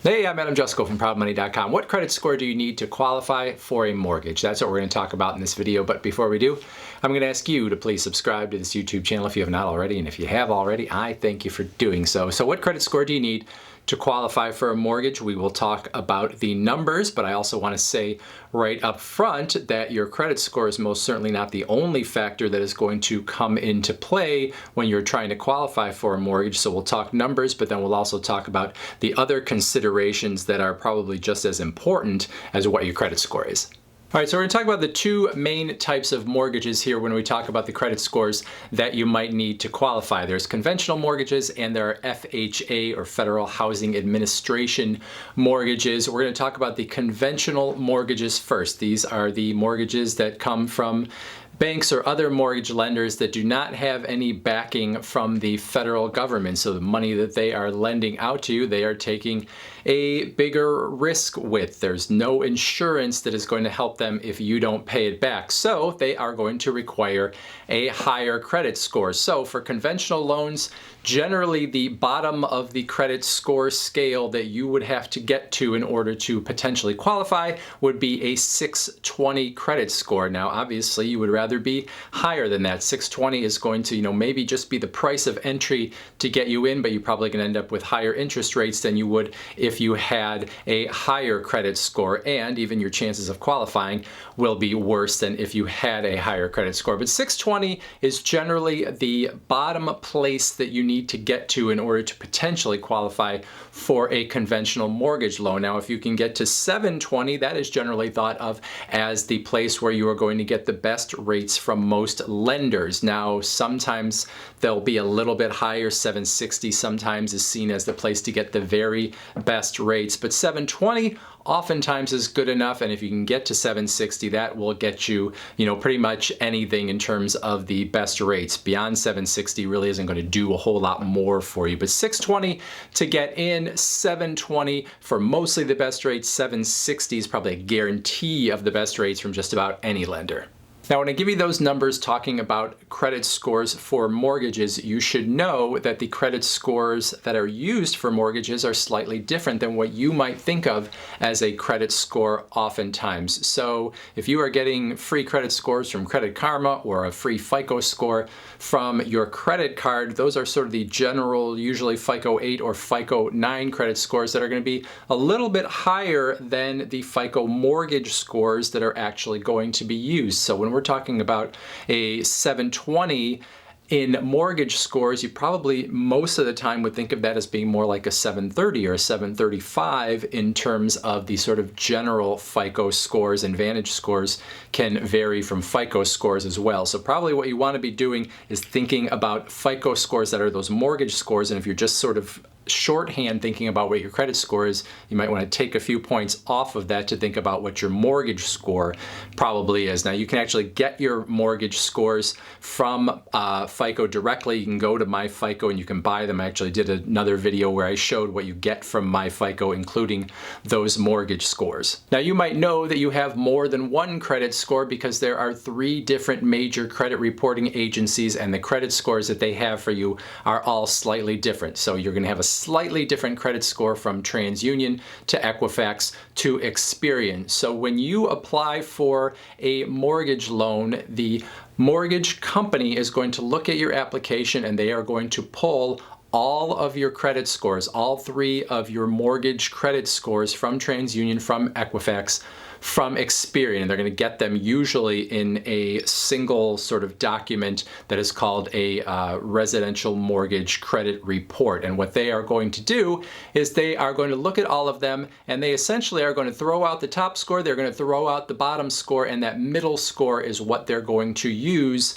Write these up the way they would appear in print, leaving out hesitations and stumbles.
Hey, I'm Jusko from ProudMoney.com. What credit score do you need to qualify for a mortgage? That's what we're going to talk about in this video. But before we do, I'm going to ask you to please subscribe to this YouTube channel if you have not already. And if you have already, I thank you for doing so. So what credit score do you need to qualify for a mortgage? We will talk about the numbers, but I also want to say right up front that your credit score is most certainly not the only factor that is going to come into play when you're trying to qualify for a mortgage. So we'll talk numbers, but then we'll also talk about the other considerations that are probably just as important as what your credit score is. All right, so we're going to talk about the two main types of mortgages here when we talk about the credit scores that you might need to qualify. There's conventional mortgages and there are FHA or Federal Housing Administration mortgages. We're going to talk about the conventional mortgages first. These are the mortgages that come from banks or other mortgage lenders that do not have any backing from the federal government. So the money that they are lending out to you, they are taking a bigger risk with. There's no insurance that is going to help them if you don't pay it back. So they are going to require a higher credit score. So for conventional loans, generally the bottom of the credit score scale that you would have to get to in order to potentially qualify would be a 620 credit score. Now, obviously, you would rather be higher than that. 620 is going to, maybe just be the price of entry to get you in, but you're probably going to end up with higher interest rates than you would if you had a higher credit score, and even your chances of qualifying will be worse than if you had a higher credit score. But 620 is generally the bottom place that you need to get to in order to potentially qualify for a conventional mortgage loan. Now, if you can get to 720, that is generally thought of as the place where you are going to get the best rates from most lenders. Now, sometimes they'll be a little bit higher. 760 sometimes is seen as the place to get the very best rates, but 720 oftentimes is good enough, and if you can get to 760, that will get you, pretty much anything in terms of the best rates. Beyond 760 really isn't going to do a whole lot more for you, but 620 to get in, 720 for mostly the best rates, 760 is probably a guarantee of the best rates from just about any lender. Now, when I give you those numbers talking about credit scores for mortgages, you should know that the credit scores that are used for mortgages are slightly different than what you might think of as a credit score oftentimes. So if you are getting free credit scores from Credit Karma or a free FICO score from your credit card, those are sort of the general, usually FICO 8 or FICO 9 credit scores that are going to be a little bit higher than the FICO mortgage scores that are actually going to be used. So when we're talking about a 720 in mortgage scores, you probably most of the time would think of that as being more like a 730 or a 735 in terms of the sort of general FICO scores, and Vantage scores can vary from FICO scores as well. So probably what you want to be doing is thinking about FICO scores that are those mortgage scores, and if you're just sort of shorthand thinking about what your credit score is, you might want to take a few points off of that to think about what your mortgage score probably is. Now, you can actually get your mortgage scores from FICO directly. You can go to My FICO and you can buy them. I actually did another video where I showed what you get from My FICO, including those mortgage scores. Now, you might know that you have more than one credit score because there are 3 different major credit reporting agencies, and the credit scores that they have for you are all slightly different. So you're going to have a slightly different credit score from TransUnion to Equifax to Experian. So when you apply for a mortgage loan, the mortgage company is going to look at your application and they are going to pull all of your credit scores, all 3 of your mortgage credit scores from TransUnion, from Equifax, from Experian. They're going to get them usually in a single sort of document that is called a residential mortgage credit report. And what they are going to do is they are going to look at all of them, and they essentially are going to throw out the top score, they're going to throw out the bottom score, and that middle score is what they're going to use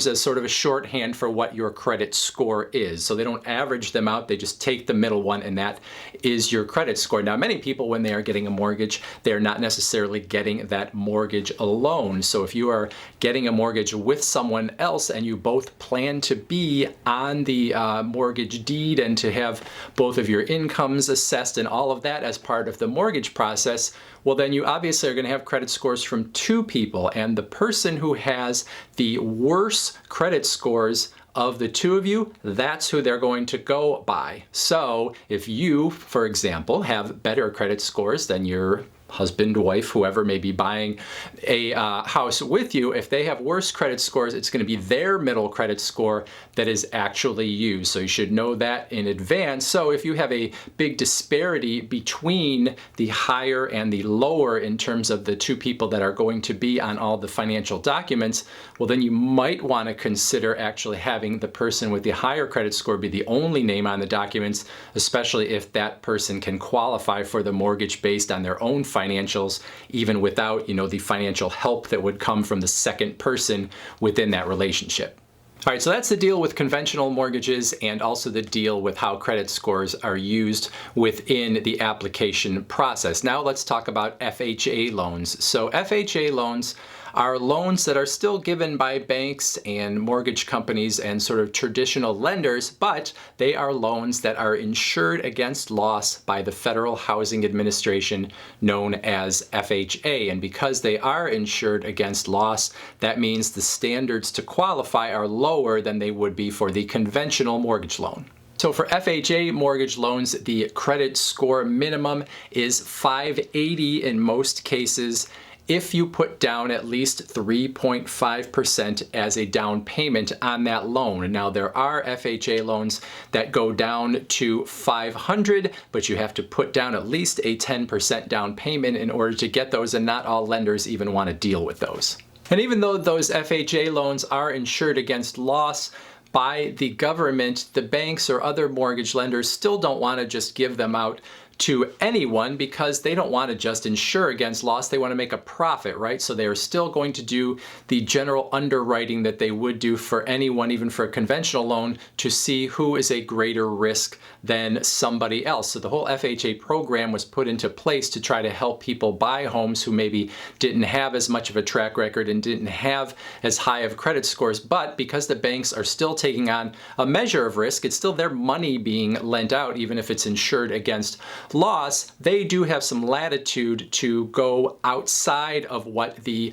as sort of a shorthand for what your credit score is. So they don't average them out, they just take the middle one, and that is your credit score. Now, many people, when they are getting a mortgage, they're not necessarily getting that mortgage alone. So if you are getting a mortgage with someone else and you both plan to be on the mortgage deed and to have both of your incomes assessed and all of that as part of the mortgage process, well, then you obviously are going to have credit scores from 2 people, and the person who has the worst credit scores of the two of you, that's who they're going to go by. So if you, for example, have better credit scores than your husband, wife, whoever may be buying a house with you, if they have worse credit scores, it's going to be their middle credit score that is actually used. So you should know that in advance. So if you have a big disparity between the higher and the lower in terms of the two people that are going to be on all the financial documents, well, then you might want to consider actually having the person with the higher credit score be the only name on the documents, especially if that person can qualify for the mortgage based on their own financials, even without, the financial help that would come from the second person within that relationship. All right, so that's the deal with conventional mortgages and also the deal with how credit scores are used within the application process. Now let's talk about FHA loans. So FHA loans are loans that are still given by banks and mortgage companies and sort of traditional lenders, but they are loans that are insured against loss by the Federal Housing Administration, known as FHA. And because they are insured against loss, that means the standards to qualify are lower than they would be for the conventional mortgage loan. So for FHA mortgage loans, the credit score minimum is 580 in most cases, if you put down at least 3.5% as a down payment on that loan. Now there are FHA loans that go down to 500, but you have to put down at least a 10% down payment in order to get those, and not all lenders even want to deal with those. And even though those FHA loans are insured against loss by the government, the banks or other mortgage lenders still don't want to just give them out to anyone, because they don't want to just insure against loss. They want to make a profit, right? So they are still going to do the general underwriting that they would do for anyone, even for a conventional loan, to see who is a greater risk than somebody else. So the whole FHA program was put into place to try to help people buy homes who maybe didn't have as much of a track record and didn't have as high of credit scores. But because the banks are still taking on a measure of risk, it's still their money being lent out, even if it's insured against loss, they do have some latitude to go outside of what the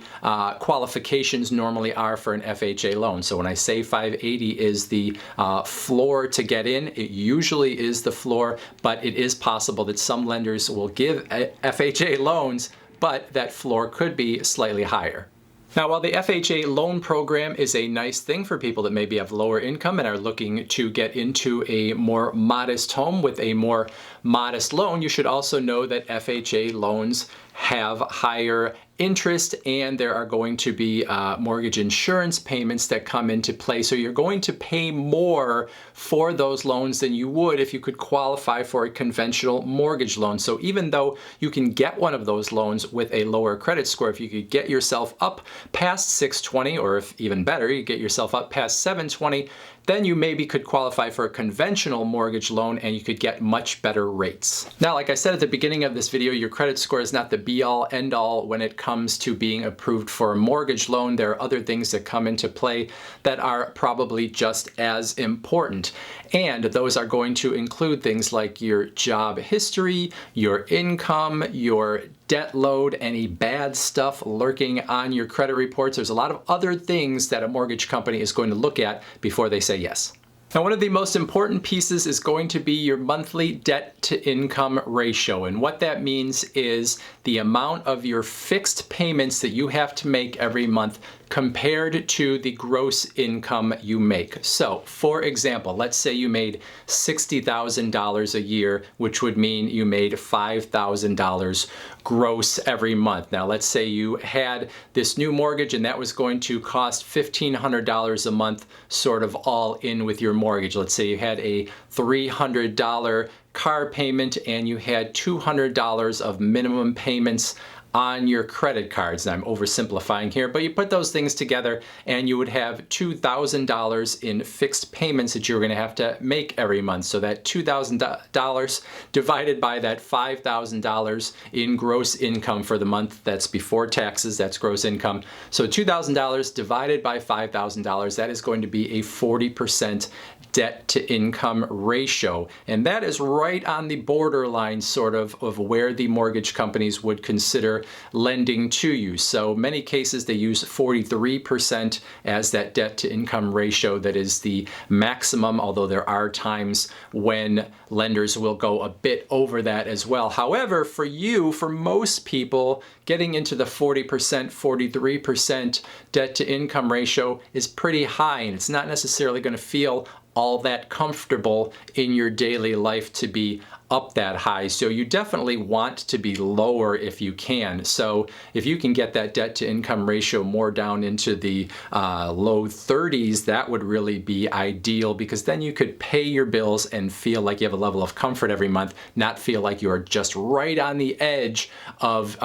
qualifications normally are for an FHA loan. So when I say 580 is the floor to get in, it usually is the floor, but it is possible that some lenders will give FHA loans, but that floor could be slightly higher. Now, while the FHA loan program is a nice thing for people that maybe have lower income and are looking to get into a more modest home with a more modest loan, you should also know that FHA loans have higher interest, and there are going to be mortgage insurance payments that come into play. So you're going to pay more for those loans than you would if you could qualify for a conventional mortgage loan. So even though you can get one of those loans with a lower credit score, if you could get yourself up past 620, or if even better, you get yourself up past 720, then you maybe could qualify for a conventional mortgage loan and you could get much better rates. Now, like I said at the beginning of this video, your credit score is not the be-all, end-all when it comes to being approved for a mortgage loan. There are other things that come into play that are probably just as important. And those are going to include things like your job history, your income, your debt load, any bad stuff lurking on your credit reports. There's a lot of other things that a mortgage company is going to look at before they say yes. Now, one of the most important pieces is going to be your monthly debt to income ratio. And what that means is the amount of your fixed payments that you have to make every month compared to the gross income you make. So, for example, let's say you made $60,000 a year, which would mean you made $5,000 gross every month. Now, let's say you had this new mortgage and that was going to cost $1,500 a month, sort of all in with your mortgage. Let's say you had a $300 car payment and you had $200 of minimum payments on your credit cards. Now, I'm oversimplifying here, but you put those things together and you would have $2,000 in fixed payments that you're going to have to make every month. So that $2,000 divided by that $5,000 in gross income for the month, that's before taxes, that's gross income. So $2,000 divided by $5,000, that is going to be a 40% debt to income ratio. And that is right on the borderline sort of where the mortgage companies would consider are lending to you. So many cases they use 43% as that debt to income ratio that is the maximum, although there are times when lenders will go a bit over that as well. However, for you, for most people, getting into the 40%, 43% debt to income ratio is pretty high, and it's not necessarily going to feel all that comfortable in your daily life to be up that high. So you definitely want to be lower if you can. So if you can get that debt to income ratio more down into the low 30s, that would really be ideal, because then you could pay your bills and feel like you have a level of comfort every month, not feel like you are just right on the edge of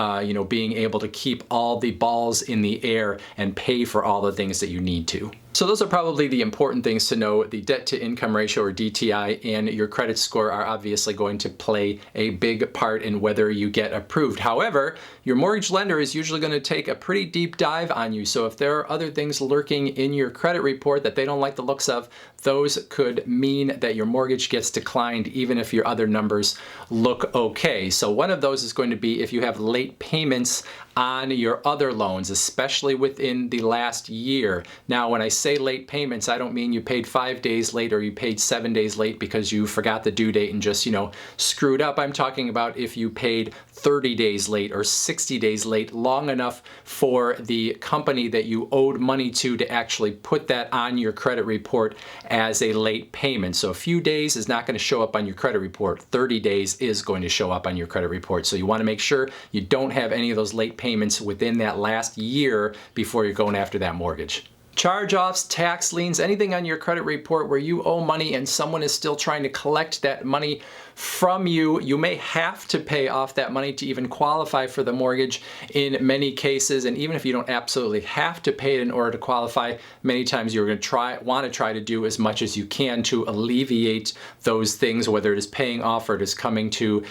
being able to keep all the balls in the air and pay for all the things that you need to. So those are probably the important things to know. The debt to income ratio, or DTI, and your credit score are obviously going to play a big part in whether you get approved. However, your mortgage lender is usually going to take a pretty deep dive on you. So if there are other things lurking in your credit report that they don't like the looks of, those could mean that your mortgage gets declined even if your other numbers look okay. So one of those is going to be if you have late payments on your other loans, especially within the last year. Now, when I say late payments, I don't mean you paid 5 days late or you paid 7 days late because you forgot the due date and just, screwed up. I'm talking about if you paid 30 days late or 60 days late, long enough for the company that you owed money to actually put that on your credit report as a late payment. So a few days is not going to show up on your credit report. 30 days is going to show up on your credit report. So you want to make sure you don't have any of those late payments within that last year before you're going after that mortgage. Charge-offs, tax liens, anything on your credit report where you owe money and someone is still trying to collect that money from you, you may have to pay off that money to even qualify for the mortgage in many cases. And even if you don't absolutely have to pay it in order to qualify, many times you're going to want to try to do as much as you can to alleviate those things, whether it is paying off or it is coming to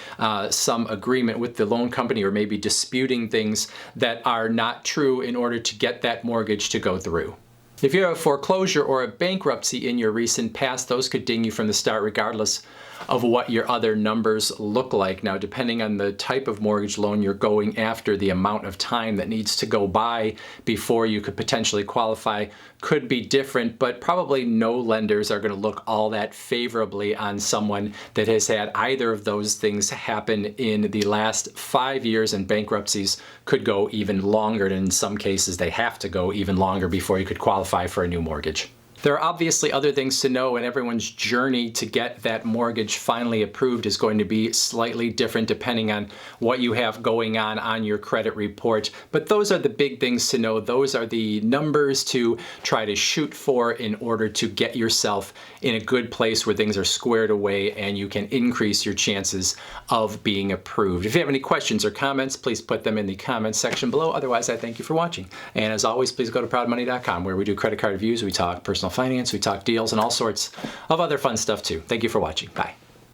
some agreement with the loan company, or maybe disputing things that are not true in order to get that mortgage to go through. If you have a foreclosure or a bankruptcy in your recent past, those could ding you from the start regardless of what your other numbers look like. Now, depending on the type of mortgage loan you're going after, the amount of time that needs to go by before you could potentially qualify could be different, but probably no lenders are going to look all that favorably on someone that has had either of those things happen in the last 5 years, and bankruptcies could go even longer, and in some cases they have to go even longer before you could qualify for a new mortgage. There are obviously other things to know, and everyone's journey to get that mortgage finally approved is going to be slightly different depending on what you have going on your credit report. But those are the big things to know. Those are the numbers to try to shoot for in order to get yourself in a good place where things are squared away and you can increase your chances of being approved. If you have any questions or comments, please put them in the comments section below. Otherwise, I thank you for watching. And as always, please go to proudmoney.com, where we do credit card reviews, we talk personal finance, we talk deals, and all sorts of other fun stuff too. Thank you for watching. Bye.